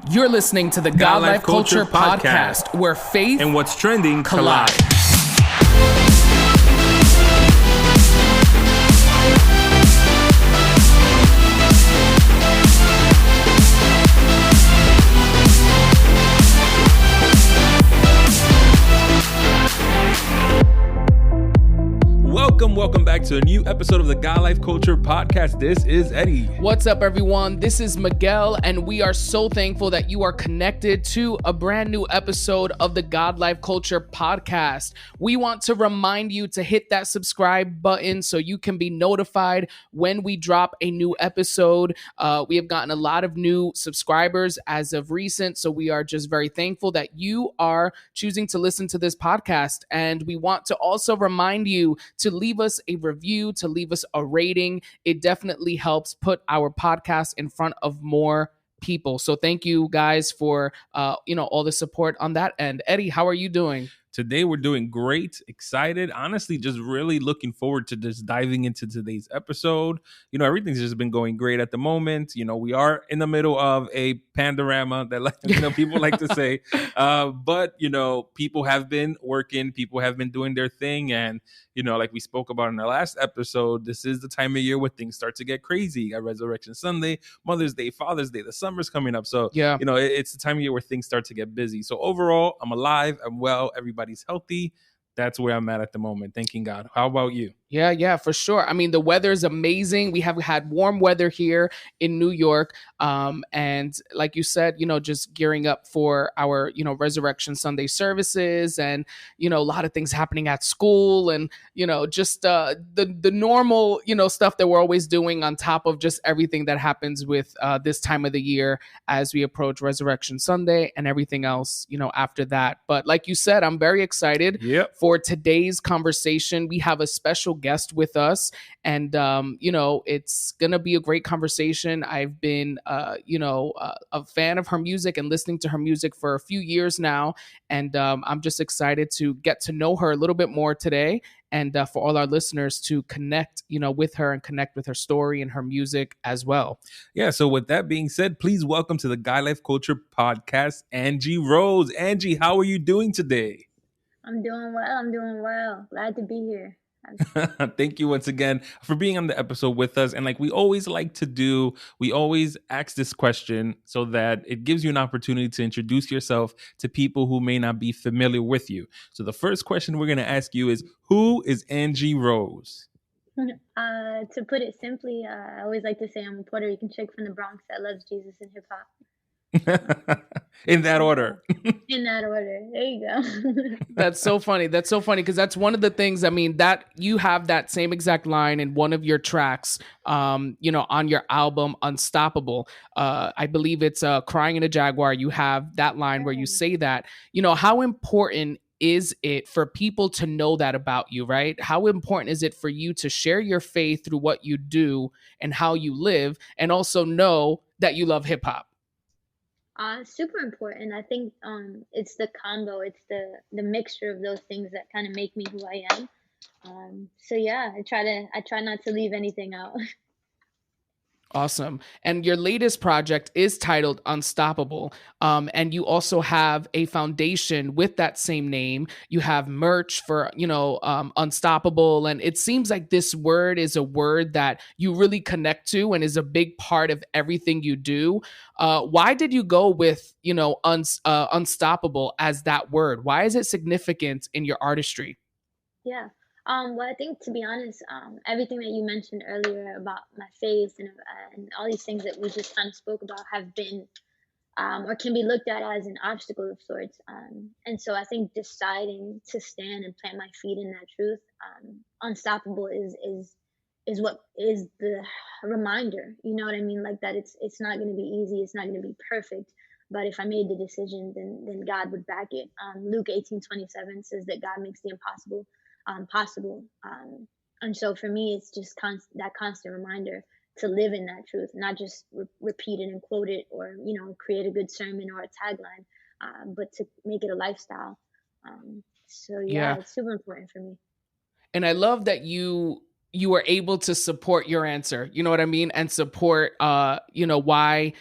You're listening to the God Life Culture podcast, where faith and what's trending collide. Welcome back to a new episode of the God Life Culture podcast. This is Eddie. What's up, everyone? This is Miguel, and we are so thankful that you are connected to a brand new episode of the God Life Culture podcast. We want to remind you to hit that subscribe button so you can be notified when we drop a new episode. We have gotten a lot of new subscribers as of recent, so we are just very thankful that you are choosing to listen to this podcast. And we want to also remind you to leave us a review, to leave us a rating. It definitely helps put our podcast in front of more people. So thank you guys for all the support on that end. Eddie, how are you doing? Today we're doing great, excited, honestly, just really looking forward to just diving into today's episode. Everything's just been going great at the moment. We are in the middle of a pandorama that people like to say, but people have been working, people have been doing their thing, and like we spoke about in our last episode, this is the time of year where things start to get crazy. You got Resurrection Sunday, Mother's Day, Father's Day, the summer's coming up, so yeah, it's the time of year where things start to get busy. So overall, I'm alive, I'm well, everybody's healthy. That's where I'm at the moment. Thanking God. How about you? Yeah, for sure. I mean, the weather is amazing. We have had warm weather here in New York. And like you said, just gearing up for our, Resurrection Sunday services and, a lot of things happening at school and, just the normal, stuff that we're always doing on top of just everything that happens with this time of the year as we approach Resurrection Sunday and everything else, after that. But like you said, I'm very excited for today's conversation. We have a special guest with us, and it's gonna be a great conversation. I've been a fan of her music and listening to her music for a few years now, and I'm just excited to get to know her a little bit more today, and for all our listeners to connect with her and connect with her story and her music as well. So with that being said, please welcome to the God Life Culture podcast, Angie Rose. Angie, how are you doing today? I'm doing well. Glad to be here. Thank you once again for being on the episode with us. And like we always like to do, we always ask this question so that it gives you an opportunity to introduce yourself to people who may not be familiar with you. So the first question we're going to ask you is, who is Angie Rose? To put it simply, I always like to say I'm a Puerto Rican chick from the Bronx that loves Jesus and hip hop. In that order. In that order. There you go. That's so funny because that's one of the things, that you have that same exact line in one of your tracks, on your album Unstoppable. I believe it's Crying in a Jaguar. You have that line where you say that. How important is it for people to know that about you, right? How important is it for you to share your faith through what you do and how you live, and also know that you love hip hop? Super important. I think it's the combo, it's the mixture of those things that kind of make me who I am. I try not to leave anything out. Awesome. And your latest project is titled Unstoppable. And you also have a foundation with that same name. You have merch for, Unstoppable. And it seems like this word is a word that you really connect to and is a big part of everything you do. Why did you go with, Unstoppable as that word? Why is it significant in your artistry? Yeah. Well, I think, to be honest, everything that you mentioned earlier about my faith and all these things that we just kind of spoke about have been or can be looked at as an obstacle of sorts. And so I think deciding to stand and plant my feet in that truth, unstoppable is what is the reminder. You know what I mean? Like that it's not going to be easy. It's not going to be perfect. But if I made the decision, then God would back it. Luke 18:27 says that God makes the impossible possible. And so for me, it's just that constant reminder to live in that truth, not just repeat it and quote it or, create a good sermon or a tagline, but to make it a lifestyle. It's super important for me. And I love that you were able to support your answer, you know what I mean? And support, why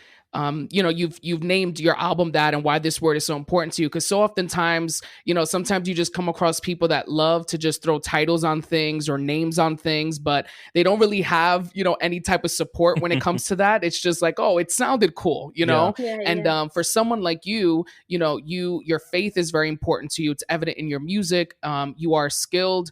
you've named your album that, and why this word is so important to you. Because so oftentimes, sometimes you just come across people that love to just throw titles on things or names on things, but they don't really have any type of support when it comes to that. It's just like, oh, it sounded cool, Yeah. Yeah, and yeah. for someone like you, your faith is very important to you. It's evident in your music. You are a skilled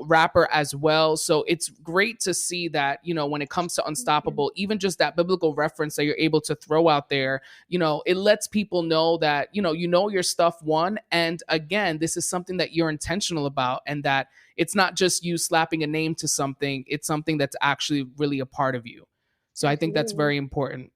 rapper as well, so it's great to see that when it comes to Unstoppable, even just that biblical reference that you're able to throw out there, it lets people know that your stuff, one, and again, this is something that you're intentional about, and that it's not just you slapping a name to something. It's something that's actually really a part of you. So I think that's Absolutely. very important.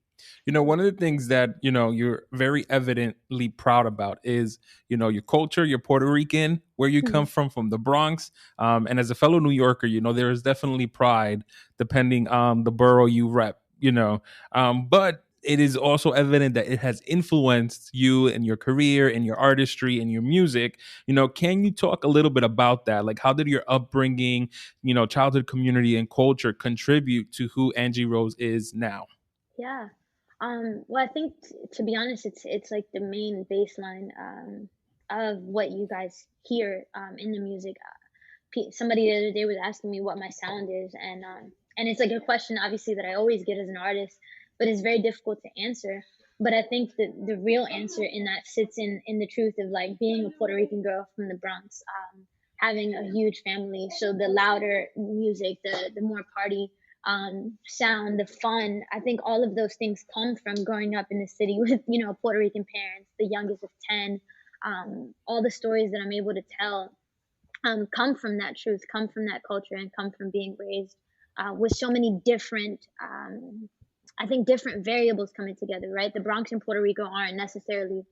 One of the things that you're very evidently proud about is your culture. You're Puerto Rican, where you come Mhm. from the Bronx, and as a fellow New Yorker, there is definitely pride depending on the borough you rep. But it is also evident that it has influenced you and your career and your artistry and your music. Can you talk a little bit about that? Like, how did your upbringing, childhood, community, and culture contribute to who Angie Rose is now? Yeah. Well, I think to be honest, it's like the main baseline of what you guys hear in the music. Somebody the other day was asking me what my sound is, and it's like a question obviously that I always get as an artist, but it's very difficult to answer. But I think that the real answer in that sits in the truth of like being a Puerto Rican girl from the Bronx, having a huge family. So the louder music, the more party sound, the fun. I think all of those things come from growing up in the city with Puerto Rican parents, the youngest of 10. All the stories that I'm able to tell come from that truth, come from that culture, and come from being raised with so many different, I think, different variables coming together. Right, the Bronx and Puerto Rico aren't necessarily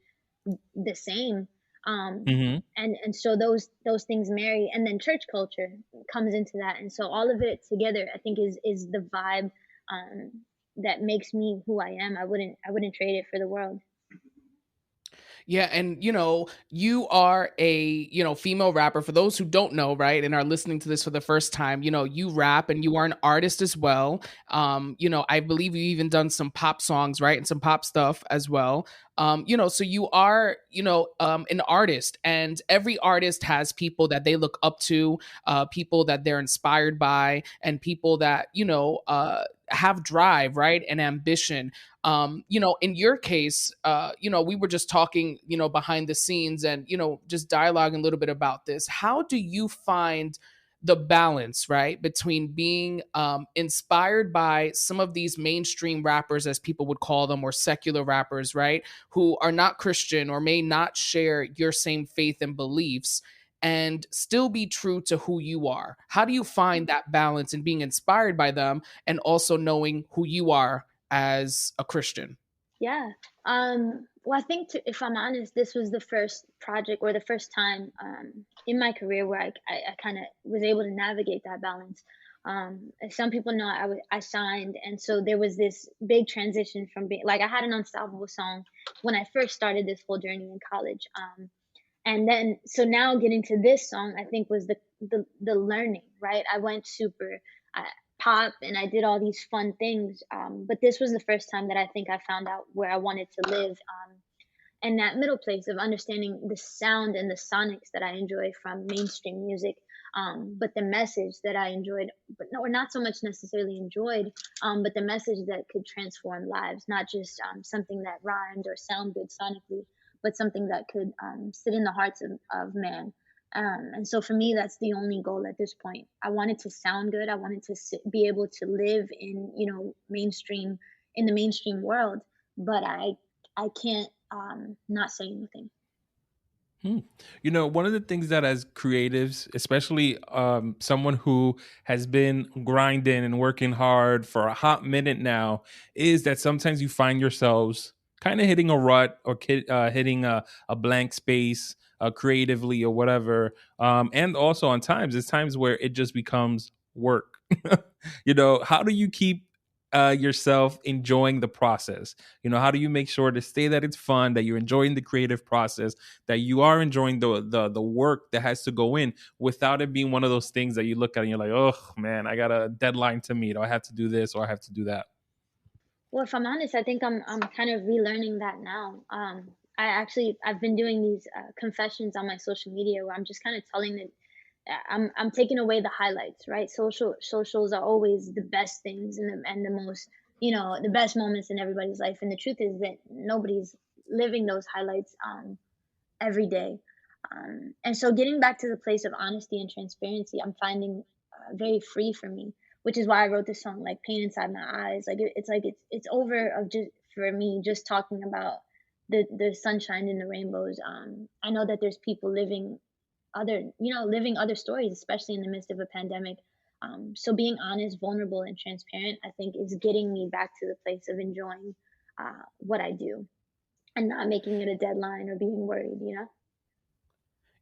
the same, Hmm. and so those things marry, and then church culture comes into that, and so all of it together, I think, is the vibe that makes me who I am. I wouldn't trade it for the world. Yeah, and you are a female rapper. For those who don't know, right, and are listening to this for the first time, you rap and you are an artist as well. I believe you even done some pop songs, right, and some pop stuff as well. So you are an artist, and every artist has people that they look up to, people that they're inspired by, and people that have drive, right, and ambition. In your case, we were just talking, behind the scenes, and just dialoguing a little bit about this. How do you find the balance, right, between being inspired by some of these mainstream rappers, as people would call them, or secular rappers, right, who are not Christian or may not share your same faith and beliefs, and still be true to who you are? How do you find that balance in being inspired by them and also knowing who you are as a Christian? Yeah. Well, I think if I'm honest, this was the first project or the first time in my career where I kind of was able to navigate that balance. As some people know, I signed, and so there was this big transition from being like I had an Unstoppable song when I first started this whole journey in college. And then so now getting to this song, I think was the learning, right? I went super uh, pop, and I did all these fun things, but this was the first time that I think I found out where I wanted to live, and that middle place of understanding the sound and the sonics that I enjoy from mainstream music, but the message that I enjoyed, but no, or not so much necessarily enjoyed, but the message that could transform lives, not just something that rhymed or sound good sonically, but something that could sit in the hearts of man. And so for me, that's the only goal at this point. I wanted to sound good. I wanted to be able to live in, mainstream, in the mainstream world, but I can't not say anything. Hmm. One of the things that as creatives, especially someone who has been grinding and working hard for a hot minute now, is that sometimes you find yourselves kind of hitting a rut or hitting a blank space creatively or whatever. And also on times, it's times where it just becomes work. How do you keep yourself enjoying the process? How do you make sure to stay that it's fun, that you're enjoying the creative process, that you are enjoying the work that has to go in, without it being one of those things that you look at and you're like, oh man, I got a deadline to meet, or I have to do this, or I have to do that? Well, if I'm honest, I think I'm kind of relearning that now. I've been doing these confessions on my social media where I'm just kind of telling that I'm taking away the highlights, right? Socials are always the best things and the most, the best moments in everybody's life. And the truth is that nobody's living those highlights every day. And so getting back to the place of honesty and transparency, I'm finding very free for me, which is why I wrote this song, like Pain Inside My Eyes. It's over of just for me just talking about the sunshine and the rainbows. I know that there's people living other stories, especially in the midst of a pandemic. So being honest, vulnerable, and transparent, I think, is getting me back to the place of enjoying what I do and not making it a deadline or being worried.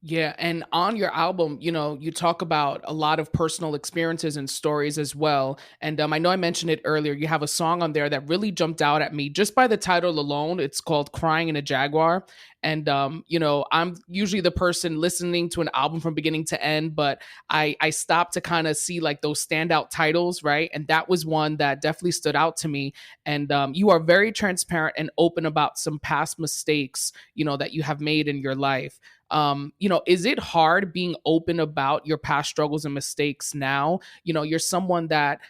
Yeah, and on your album, you talk about a lot of personal experiences and stories as well. And I know I mentioned it earlier. You have a song on there that really jumped out at me just by the title alone. It's called "Crying in a Jaguar." And I'm usually the person listening to an album from beginning to end, but I stopped to kind of see like those standout titles, right? And that was one that definitely stood out to me. And you are very transparent and open about some past mistakes, that you have made in your life. Is it hard being open about your past struggles and mistakes now? You're someone that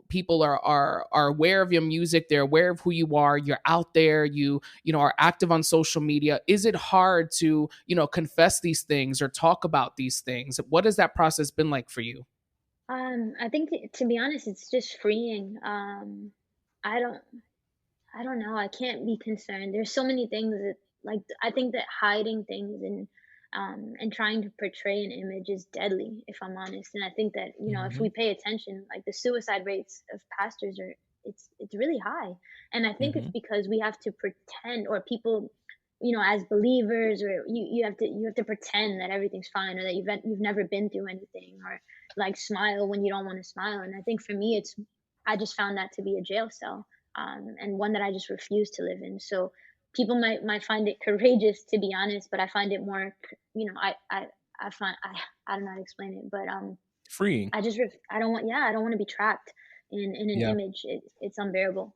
people are aware of your music, they're aware of who you are, you're out there, you are active on social media. Is it hard to, confess these things or talk about these things? What has that process been like for you? I think to be honest, it's just freeing. I don't I don't know. I can't be concerned. There's so many things that, like, I think that hiding things and trying to portray an image is deadly, if I'm honest. And I think that, if we Hmm. pay attention, like the suicide rates of pastors are it's really high. And I think it's Hmm. because we have to pretend, or people, as believers, or you have to pretend that everything's fine, or that you've never been through anything, or like smile when you don't want to smile. And I think for me, I just found that to be a jail cell, and one that I just refuse to live in. So people might find it courageous, to be honest, but I find it more, I find I don't know how to explain it, but Freeing. I don't want to be trapped in an Yeah. image. It's unbearable.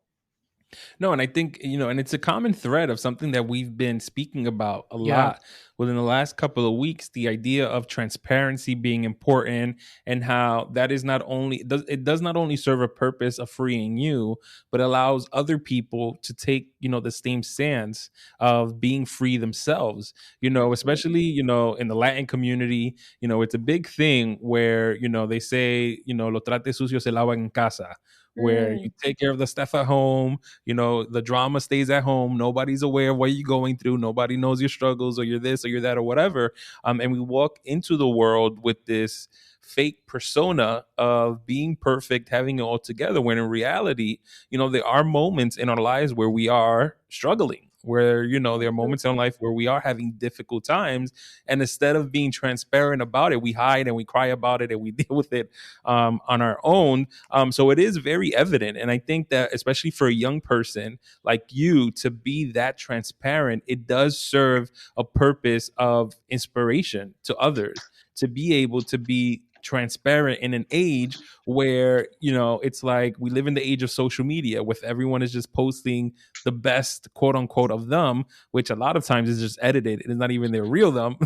No, and I think, and it's a common thread of something that we've been speaking about a Yeah. lot within the last couple of weeks, the idea of transparency being important, and how that is not only does not only serve a purpose of freeing you, but allows other people to take, the same stance of being free themselves, especially, Absolutely. in the Latin community. It's a big thing where, they say, lo trate sucio se lava en casa, where you Mm, take care of the stuff at home. The drama stays at home. Nobody's aware of what you're going through. Nobody knows your struggles, or you're this or you're that or whatever. And we walk into the world with this fake persona of being perfect, having it all together, when in reality, there are moments in our lives where we are struggling, where, there are moments in absolutely. life where we are having difficult times. And instead of being transparent about it, we hide and we cry about it and we deal with it on our own. So it is very evident. And I think that, especially for a young person like you, to be that transparent, it does serve a purpose of inspiration to others, to be able to be transparent in an age where, it's like we live in the age of social media, with everyone is just posting the best quote unquote of them, which a lot of times is just edited. It is not even their real them.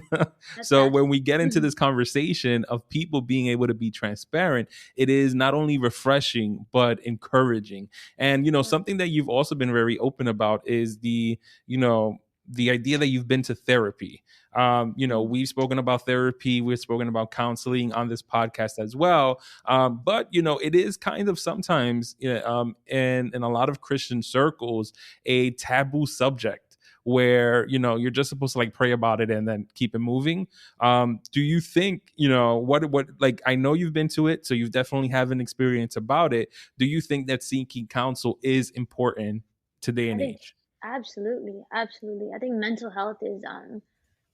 That's So facts. when we get into this conversation of people being able to be transparent, it is not only refreshing but encouraging. And Yeah. something that you've also been very open about is you know the idea that you've been to therapy. Mm. We've spoken about therapy, we've spoken about counseling on this podcast as well. But it is kind of sometimes, in a lot of Christian circles, a taboo subject, where you're just supposed to like pray about it and then keep it moving. Do you think, what, like, I know you've been to it, so you definitely have an experience about it. Do you think that seeking counsel is important today I and think age? absolutely, absolutely. I think mental health is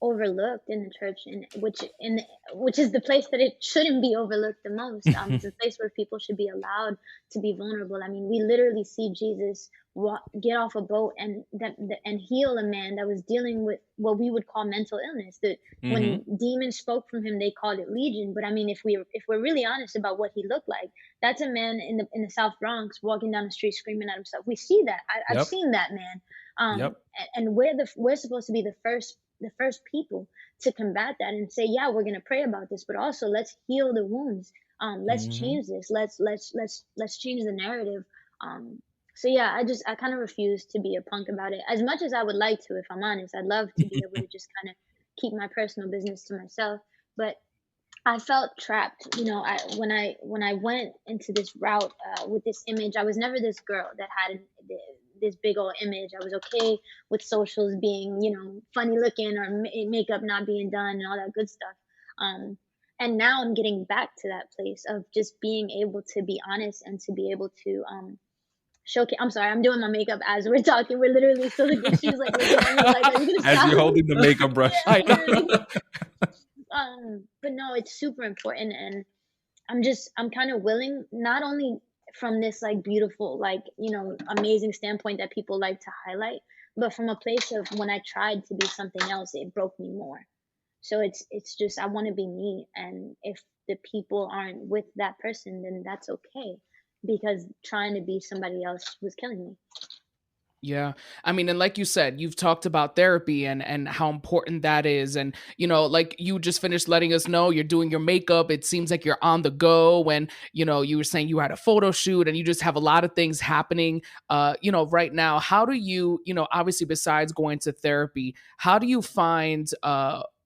overlooked in the church, and which is the place that it shouldn't be overlooked the most. It's a place where people should be allowed to be vulnerable. I mean, we literally see Jesus get off a boat and heal a man that was dealing with what we would call mental illness. That Hmm. when demons spoke from him, they called it legion. But I mean, if we're really honest about what he looked like, that's a man in the South Bronx walking down the street screaming at himself. We see that. I've Yep. seen that man. Yep. And we're supposed to be the first people to combat that and say, yeah, we're going to pray about this, but also let's heal the wounds. Let's Hmm. change this. Let's change the narrative. um so yeah, I kind of refuse to be a punk about it, as much as I would like to. If I'm honest, I'd love to be able to just kind of keep my personal business to myself. But I felt trapped. When I went into this route, with this image, I was never this girl that had this big old image. I was okay with socials being, funny looking, or makeup not being done, and all that good stuff. Um, and now I'm getting back to that place of just being able to be honest and to be able to showcase. I'm sorry, I'm doing my makeup as we're talking. We're literally still like, she's like looking at me like, "Are you gonna As stop?" you're holding the makeup brush. Yeah, I literally. know. But no, it's super important, and I'm kind of willing, not only from this like beautiful, like, amazing standpoint that people like to highlight, but from a place of when I tried to be something else, it broke me more. So it's just, I want to be me, and if the people aren't with that person, then that's okay, because trying to be somebody else was killing me. Yeah. I mean, and like you said, you've talked about therapy and how important that is. And, like you just finished letting us know you're doing your makeup. It seems like you're on the go. When, you were saying you had a photo shoot and you just have a lot of things happening right now. How do you, obviously besides going to therapy, how do you find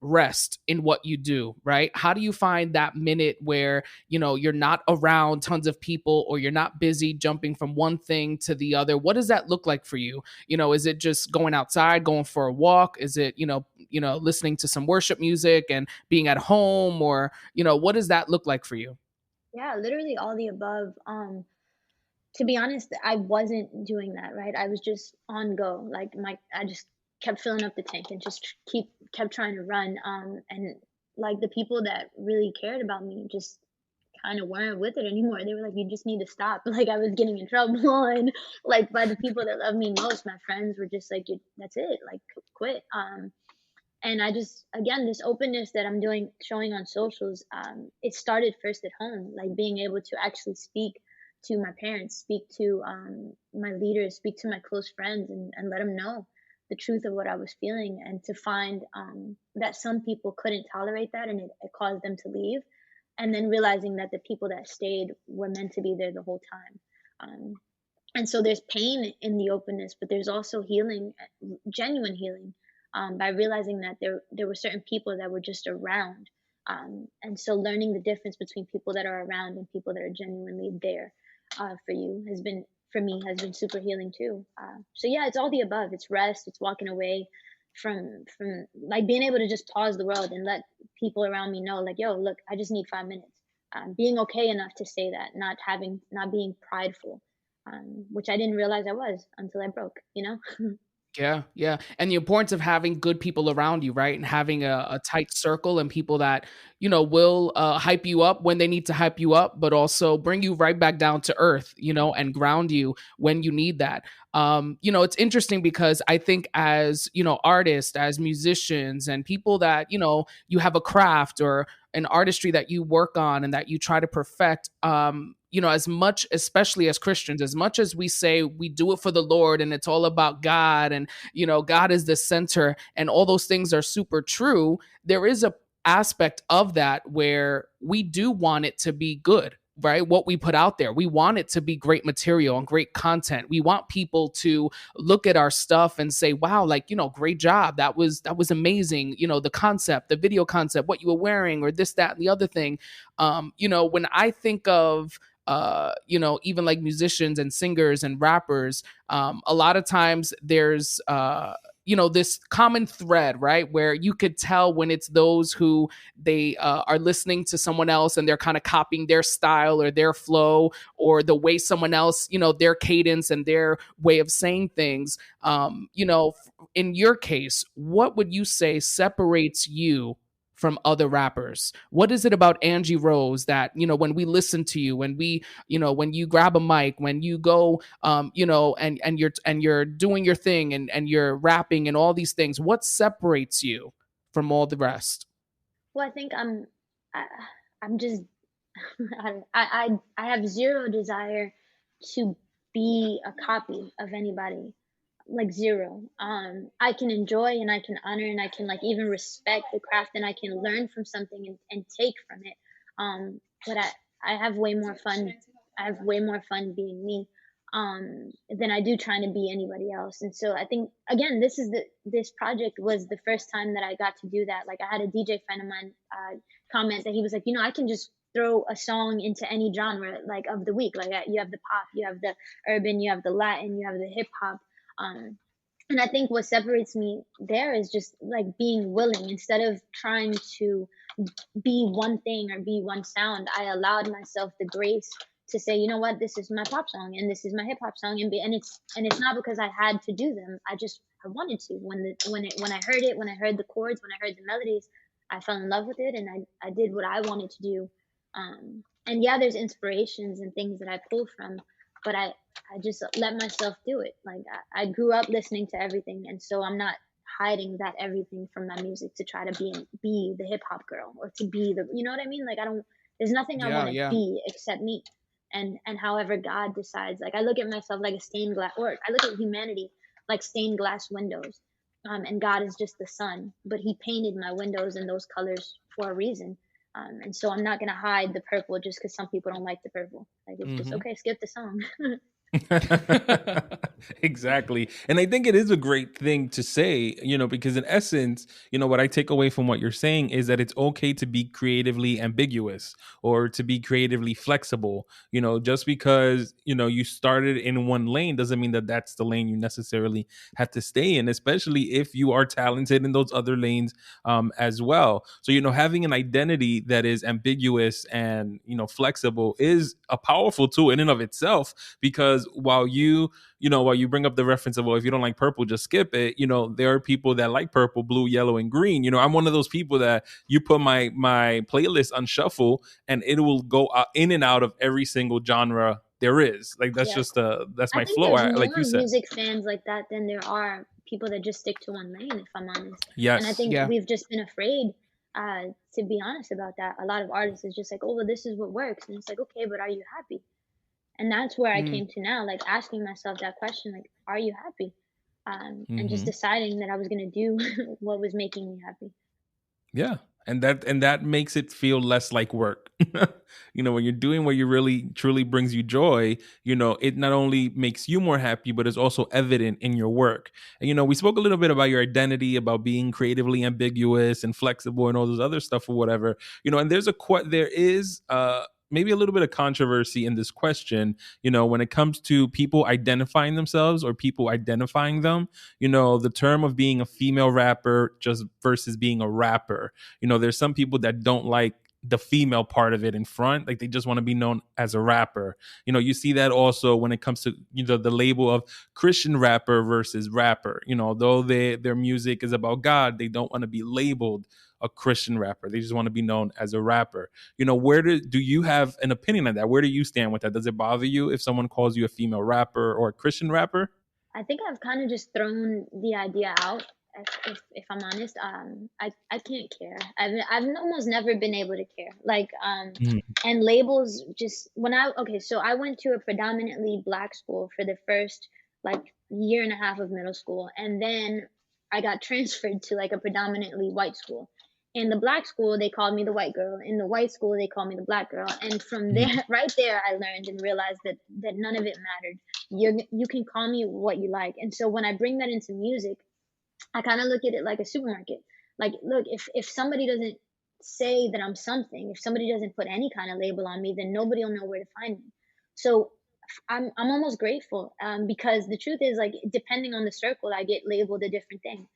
rest in what you do, right? How do you find that minute where, you're not around tons of people, or you're not busy jumping from one thing to the other? What does that look like for you? Is it just going outside, going for a walk? Is it, listening to some worship music and being at home? Or, what does that look like for you? Yeah, literally all the above. To be honest, I wasn't doing that, right? I was just on go. Like, I just kept filling up the tank and just kept trying to run. And like, the people that really cared about me just kind of weren't with it anymore. They were like, "You just need to stop." Like, I was getting in trouble, and like, by the people that love me most, my friends were just like, "That's it. Like, quit." And I just, again, this openness that I'm doing, showing on socials, it started first at home, like being able to actually speak to my parents, speak to my leaders, speak to my close friends, and let them know the truth of what I was feeling, and to find that some people couldn't tolerate that, and it caused them to leave, and then realizing that the people that stayed were meant to be there the whole time. And so there's pain in the openness, but there's also healing, genuine healing, by realizing that there were certain people that were just around. And so learning the difference between people that are around and people that are genuinely there for you has been, for me, has been super healing too. So yeah, it's all the above. It's rest. It's walking away from like being able to just pause the world and let people around me know, like, yo, look, I just need 5 minutes. Being okay enough to say that, not being prideful, which I didn't realize I was until I broke, you know? Yeah, yeah. And the importance of having good people around you, right? And having a tight circle and people that, will hype you up when they need to hype you up, but also bring you right back down to earth, and ground you when you need that. It's interesting because I think as, artists, as musicians, and people that, you have a craft or an artistry that you work on and that you try to perfect, as much, especially as Christians, as much as we say we do it for the Lord and it's all about God, and God is the center, and all those things are super true, there is a aspect of that where we do want it to be good, right? What we put out there, we want it to be great material and great content. We want people to look at our stuff and say, wow, like, great job, that was amazing, the concept, the video concept, what you were wearing, or this, that, and the other thing. When I think of even like musicians and singers and rappers, a lot of times there's this common thread, right? Where you could tell when it's those who they are listening to someone else and they're kind of copying their style or their flow or the way someone else, their cadence and their way of saying things. in your case, what would you say separates you from other rappers? What is it about Angie Rose that, when we listen to you, when we, when you grab a mic, when you go, and you're doing your thing, and you're rapping and all these things, what separates you from all the rest? Well, I think I, I'm just I have zero desire to be a copy of anybody, like zero. I can enjoy and I can honor and I can like even respect the craft and I can learn from something and take from it. But I have way more fun. I have way more fun being me than I do trying to be anybody else. And so I think again, this project was the first time that I got to do that. Like I had a DJ friend of mine comment that he was like, I can just throw a song into any genre like of the week. Like you have the pop, you have the urban, you have the Latin, you have the hip hop. Um, and I think what separates me there is just like being willing instead of trying to be one thing or be one sound. I allowed myself the grace to say, you know what, this is my pop song and this is my hip hop song, and it's not because I had to do them. I wanted to. When I heard it, when I heard the chords, when I heard the melodies, I fell in love with it, and I did what I wanted to do. And yeah, there's inspirations and things that I pull from, but I just let myself do it. Like I grew up listening to everything, and so I'm not hiding that everything from my music to try to be the hip hop girl or to be the, you know what I mean? Like I don't. There's nothing I Yeah, want to yeah. be except me, and however God decides. Like I look at myself like a stained glass, or I look at humanity like stained glass windows. And God is just the sun, but He painted my windows in those colors for a reason. And so I'm not gonna hide the purple just because some people don't like the purple. Like it's just Hmm. okay, skip the song. Exactly. And I think it is a great thing to say, because in essence, what I take away from what you're saying is that it's okay to be creatively ambiguous or to be creatively flexible. Just because, you started in one lane doesn't mean that that's the lane you necessarily have to stay in, especially if you are talented in those other lanes as well. So, having an identity that is ambiguous and, flexible is a powerful tool in and of itself, because while you bring up the reference of, well, if you don't like purple, just skip it. There are people that like purple, blue, yellow, and green. I'm one of those people that you put my playlist on shuffle and it will go in and out of every single genre there is. Like that's Yeah, just that's I my think flow, there's like you more said. music fans like that than there are people that just stick to one lane, if I'm honest. And I Yes. think Yeah. we've just been afraid to be honest about that. A lot of artists is just like, oh, well, this is what works. And it's like, okay, but are you happy? And that's where I Mm. came to now, like asking myself that question, like, are you happy? And just Hmm. deciding that I was going to do what was making me happy. Yeah. And that makes it feel less like work. When you're doing what you really truly brings you joy, it not only makes you more happy, but it's also evident in your work. And we spoke a little bit about your identity, about being creatively ambiguous and flexible and all those other stuff or whatever. And there is maybe a little bit of controversy in this question, when it comes to people identifying themselves or people identifying them, the term of being a female rapper just versus being a rapper. There's some people that don't like the female part of it in front, like they just want to be known as a rapper. You see that also when it comes to the label of Christian rapper versus rapper. Though their music is about God, they don't want to be labeled a Christian rapper. They just want to be known as a rapper. Where do you have an opinion on that? Where do you stand with that? Does it bother you if someone calls you a female rapper or a Christian rapper? I think I've kind of just thrown the idea out. If I'm honest, I can't care. I've almost never been able to care. Like Mhm. and labels just when I okay, so I went to a predominantly black school for the first like year and a half of middle school, and then I got transferred to like a predominantly white school. In the black school, they called me the white girl. In the white school, they called me the black girl. And from there, Mhm. right there, I learned and realized that none of it mattered. You can call me what you like. And so when I bring that into music, I kind of look at it like a supermarket. Like, look, if somebody doesn't say that I'm something, if somebody doesn't put any kind of label on me, then nobody will know where to find me. So I'm almost grateful because the truth is, like, depending on the circle, I get labeled a different thing.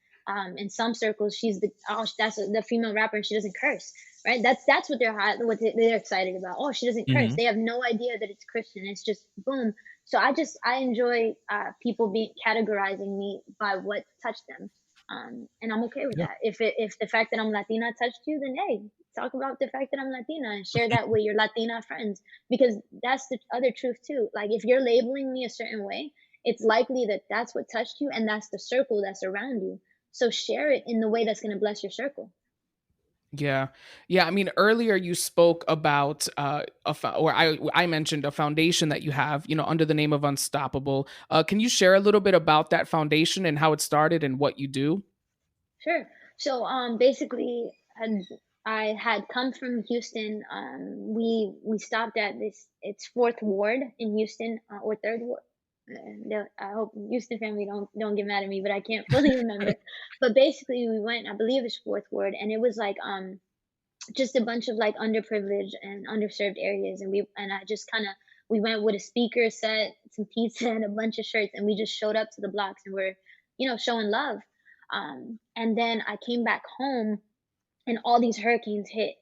In some circles, she's that's the female rapper and she doesn't curse, right? That's what they're excited about. Oh, she doesn't curse. Hmm. They have no idea that it's Christian. It's just boom. So I enjoy people being categorizing me by what touched them, and I'm okay with Yeah. that. If the fact that I'm Latina touched you, then hey, talk about the fact that I'm Latina and share that with your Latina friends, because that's the other truth too. Like if you're labeling me a certain way, it's likely that that's what touched you and that's the circle that's around you. So share it in the way that's going to bless your circle. Yeah. Yeah, I mean, earlier you spoke about or I mentioned a foundation that you have, under the name of Unstoppable. Can you share a little bit about that foundation and how it started and what you do? Sure. So basically, had I had come from Houston. We stopped at this. It's Fourth Ward in Houston, or Third Ward. I hope Houston family don't get mad at me, but I can't fully remember. But basically, we went. I believe it's Fourth Ward, and it was like just a bunch of like underprivileged and underserved areas, and I just kind of we went with a speaker set, some pizza, and a bunch of shirts, and we just showed up to the blocks and we're showing love. And then I came back home and all these hurricanes hit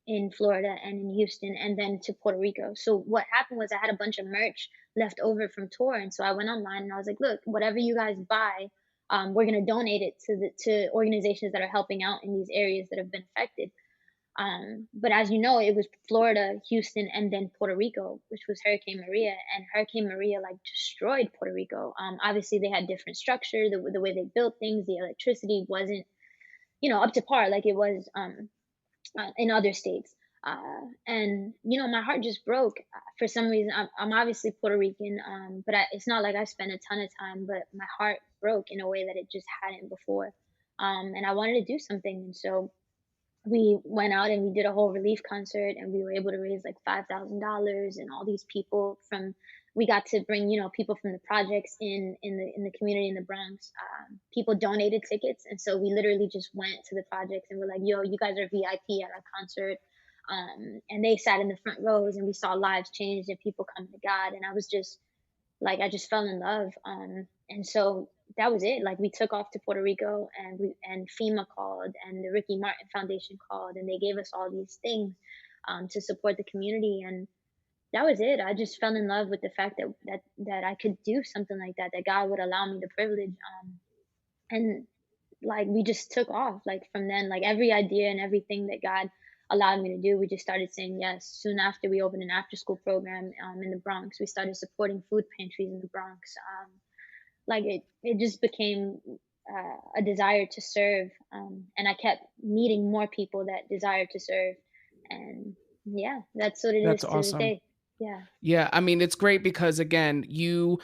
in Florida and in Houston and then to Puerto Rico. So what happened was I had a bunch of merch left over from tour, and so I went online and I was like, look, whatever you guys buy, we're gonna donate it to organizations that are helping out in these areas that have been affected. But as you know, it was Florida, Houston, and then Puerto Rico, which was Hurricane Maria, and Hurricane Maria like destroyed Puerto Rico. Obviously they had different structure, the way they built things, the electricity wasn't, up to par like it was in other states. And my heart just broke for some reason. I'm obviously Puerto Rican, but it's not like I spent a ton of time. But my heart broke in a way that it just hadn't before, and I wanted to do something, and so we went out and we did a whole relief concert and we were able to raise like $5,000, and all these people from we got to bring people from the projects in the community in the Bronx. People donated tickets, and so we literally just went to the projects and we're like, yo, you guys are VIP at our concert. And they sat in the front rows and we saw lives changed and people come to God, and I was just like, I just fell in love. And so that was it. Like we took off to Puerto Rico, and FEMA called and the Ricky Martin Foundation called, and they gave us all these things to support the community. And that was it. I just fell in love with the fact that I could do something like that, that God would allow me the privilege. And like we just took off. Like from then, like every idea and everything that God allowed me to do, we just started saying yes. Soon after, we opened an after school program in the Bronx. We started supporting food pantries in the Bronx. Like it just became a desire to serve, and I kept meeting more people that desire to serve, and yeah, that's what it That's is to this awesome. day. Yeah. Yeah, I mean, it's great because again, you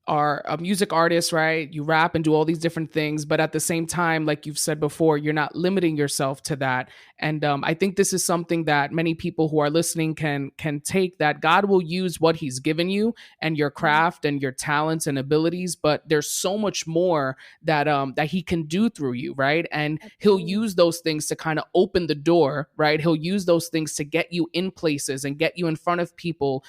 are a music artist, right? You rap and do all these different things, but at the same time, like you've said before, you're not limiting yourself to that. And I think this is something that many people who are listening can take, that God will use what He's given you and your Mhm. craft and your talents and abilities, but there's so much more that He can do through you, right? And He'll Absolutely. use those things to kind of open the door, right? He'll use those things to get you in places and get you in front of people,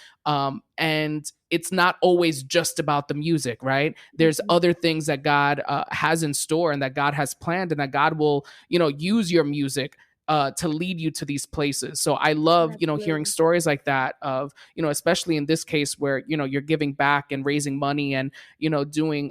and it's not always just about the music, right? There's Mhm. other things that God has in store and that God has planned, and that God will, use your music to lead you to these places. So I love, hearing Absolutely. stories like that of, especially in this case where, you're giving back and raising money and, doing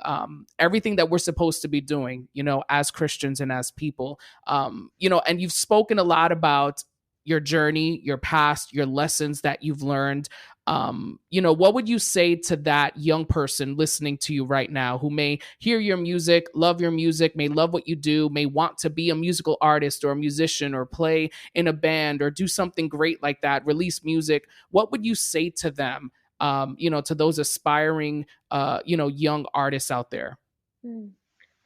everything that we're supposed to be doing, as Christians and as people. And you've spoken a lot about your journey, your past, your lessons that you've learned. What would you say to that young person listening to you right now who may hear your music, may love what you do, may want to be a musical artist or a musician or play in a band or do something great like that, release music? What would you say to them, to those aspiring, young artists out there? Mm.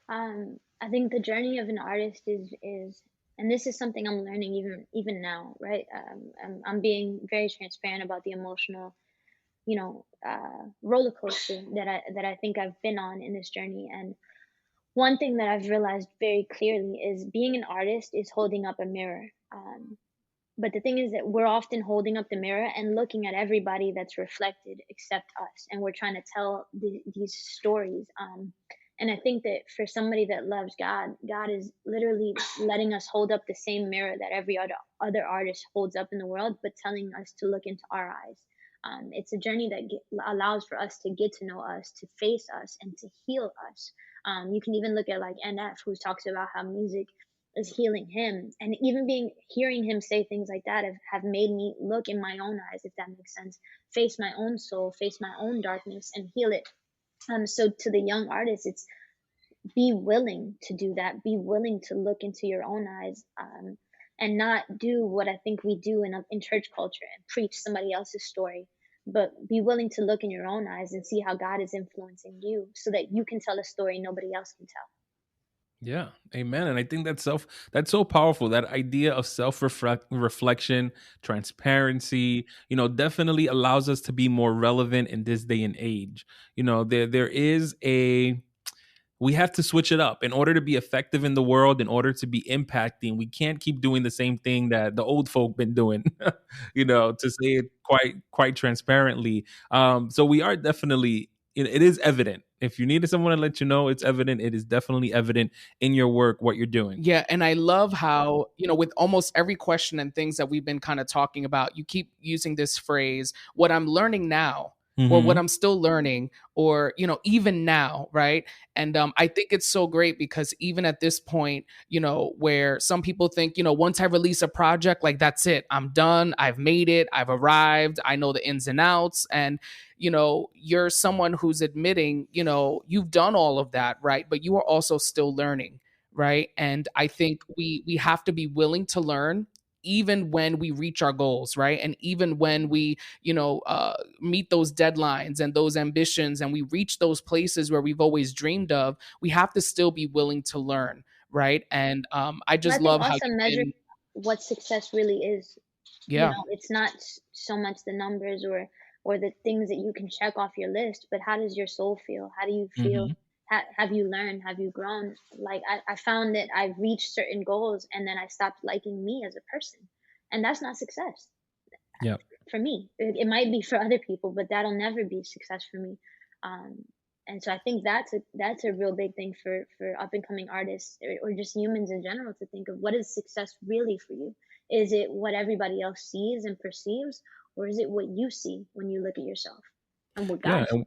I think the journey of an artist is, and this is something I'm learning even now, right? I'm being very transparent about the emotional, roller coaster that I think I've been on in this journey. And one thing that I've realized very clearly is being an artist is holding up a mirror. But the thing is that we're often holding up the mirror and looking at everybody that's reflected except us, and we're trying to tell these stories. And I think that for somebody that loves God, God is literally letting us hold up the same mirror that every other artist holds up in the world, but telling us to look into our eyes. It's a journey that allows for us to get to know us, to face us, and to heal us. You can even look at like NF, who talks about how music is healing him, and even being hearing him say things like that have made me look in my own eyes, if that makes sense, face my own soul, face my own darkness, and heal it. So to the young artists, it's be willing to do that. Be willing to look into your own eyes, and not do what I think we do in church culture and preach somebody else's story. But be willing to look in your own eyes and see how God is influencing you, so that you can tell a story nobody else can tell. Yeah, amen. And I think that's so powerful. That idea of self reflection, transparency, definitely allows us to be more relevant in this day and age. There is a we have to switch it up in order to be effective in the world, in order to be impacting. We can't keep doing the same thing that the old folk been doing, to say it quite transparently. So we are definitely, it is evident. If you needed someone to let you know, it's evident. It is definitely evident in your work, what you're doing. Yeah, and I love how, with almost every question and things that we've been kind of talking about, you keep using this phrase, what I'm learning now, or what Hmm. I'm still learning, or, even now, right? And I think it's so great because even at this point, where some people think, once I release a project, like that's it, I'm done, I've made it, I've arrived, I know the ins and outs. And you're someone who's admitting, you've done all of that, right? But you are also still learning, right? And I think we have to be willing to learn even when we reach our goals, right? And even when we meet those deadlines and those ambitions and we reach those places where we've always dreamed of, we have to still be willing to learn, right? And I And I just think love how also you've measure been. what success really is. Yeah. It's not so much the numbers or the things that you can check off your list, but how does your soul feel? How do you feel? Hmm. Have you learned? Have you grown? Like I found that I reached certain goals and then I stopped liking me as a person, and that's not success Yeah. for me. It might be for other people, but that'll never be success for me. Um, and so I think that's a real big thing for up and coming artists, or just humans in general, to think of what is success really for you. Is it what everybody else sees and perceives, or is it what you see when you look at yourself and what Yeah. God sees?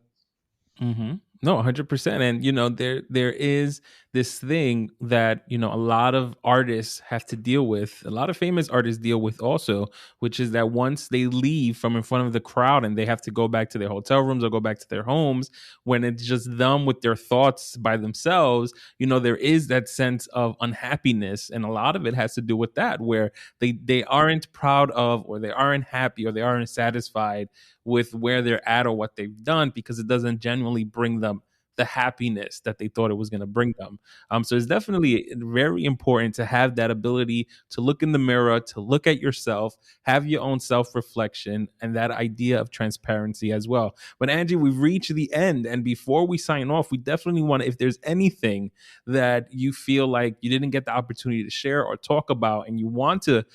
Hmm. No, 100%. And there is this thing that a lot of artists have to deal with. A lot of famous artists deal with also, which is that once they leave from in front of the crowd and they have to go back to their hotel rooms or go back to their homes, when it's just them with their thoughts by themselves, there is that sense of unhappiness, and a lot of it has to do with that, where they aren't proud of, or they aren't happy, or they aren't satisfied with where they're at or what they've done, because it doesn't genuinely bring them the happiness that they thought it was going to bring them. So it's definitely very important to have that ability to look in the mirror, to look at yourself, have your own self reflection, and that idea of transparency as well. But Angie, we've reached the end. And before we sign off, we definitely want to, if there's anything that you feel like you didn't get the opportunity to share or talk about, and you want to,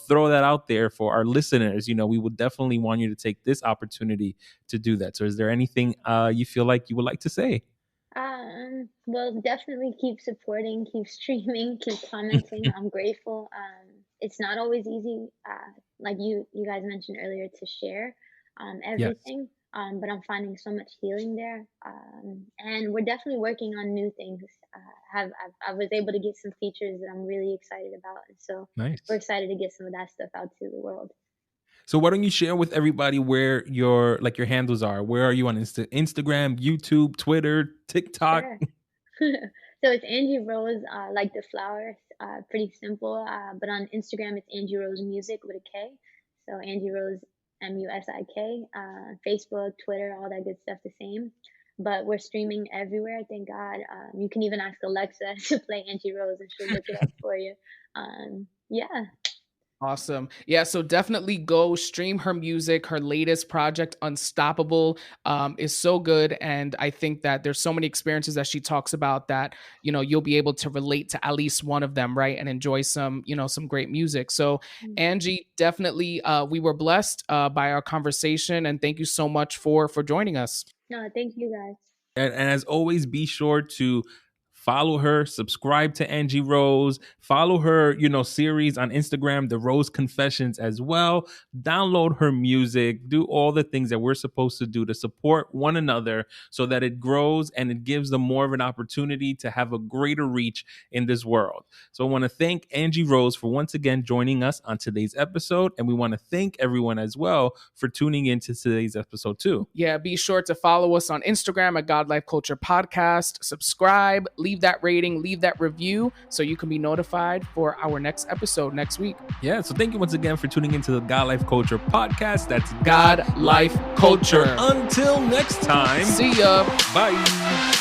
throw that out there for our listeners, we would definitely want you to take this opportunity to do that. So is there anything you feel like you would like to say? Well, definitely keep supporting, keep streaming, keep commenting. I'm grateful. It's not always easy, like you guys mentioned earlier, to share Yes. everything. But I'm finding so much healing there. And we're definitely working on new things. I was able to get some features that I'm really excited about, and so we're Nice. excited to get some of that stuff out to the world. So why don't you share with everybody where your handles are? Where are you on Instagram, YouTube, Twitter, TikTok? Sure. So it's Angie Rose, like the flower. Pretty simple. But on Instagram, it's Angie Rose Music with a K. So Angie Rose Musik. Facebook, Twitter, all that good stuff the same. But we're streaming everywhere. Thank God. You can even ask Alexa to play Angie Rose, and she'll look it up for you. Yeah. Awesome. Yeah, so definitely go stream her music. Her latest project, Unstoppable, is so good. And I think that there's so many experiences that she talks about that, you'll be able to relate to at least one of them, right? And enjoy some, some great music. So, Mm. Angie, definitely we were blessed by our conversation. And thank you so much for joining us. No, thank you guys. And as always, be sure to follow her, subscribe to Angie Rose, follow her, series on Instagram, The Rose Confessions as well. Download her music, do all the things that we're supposed to do to support one another so that it grows and it gives them more of an opportunity to have a greater reach in this world. So I want to thank Angie Rose for once again joining us on today's episode. And we want to thank everyone as well for tuning into today's episode too. Yeah, be sure to follow us on Instagram at God Life Culture Podcast. Subscribe, leave that rating, leave that review so you can be notified for our next episode next week. Yeah, so thank you once again for tuning into the God Life Culture Podcast. That's God Life Culture. Until next time. See ya. Bye.